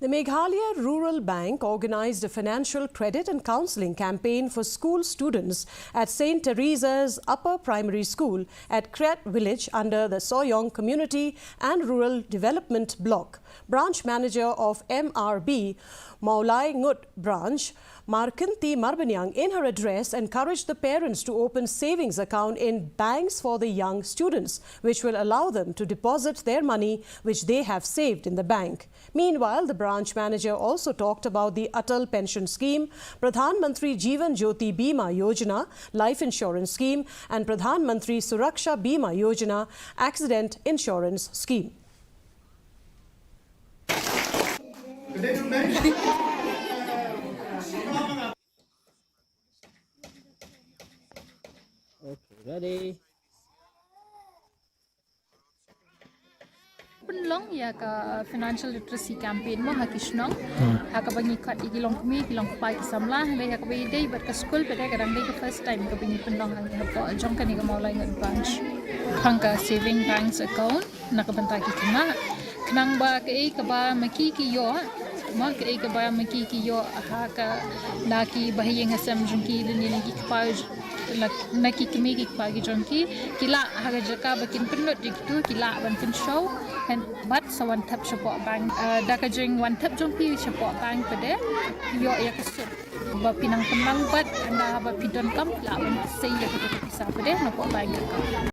The Meghalaya Rural Bank organised a financial credit and counselling campaign for school students at St. Teresa's Upper Primary School at Kret Village under the Soyong Community and Rural Development Block. Branch Manager of MRB, Maulai Ngut Branch, Markanti Marbanyang, in her address encouraged the parents to open savings account in banks for the young students, which will allow them to deposit their money which they have saved in the bank. Meanwhile, the branch manager also talked about the Atal Pension Scheme, Pradhan Mantri Jeevan Jyoti Bima Yojana, Life Insurance Scheme, and Pradhan Mantri Suraksha Bima Yojana, Accident Insurance Scheme. Okay, ready. Long ya ka financial literacy campaign mo hakishnong haka bangi kat igilong kumi kilong pai samla le haka bai dei ber ka school pe kadang dei ka first time ka bangi pendong hang ha jong ka ni ka maulai ngat branch hangka saving banks account nakabanta ki kina knang ba ka ba maki ki yo ma ka ba maki ki yo haka laki bahiyeng hasam jongki ni ki pa naki kimi ki pa ki jongki kila haga jaka bakin pendot diktu kila ban pen show and but sa one tap support bank daka jeng one tap jongpi support bank pede yo ya kesut ba pinang penang bat anda ba pidon kam la ban sei ya ka pisa pede na po bank account.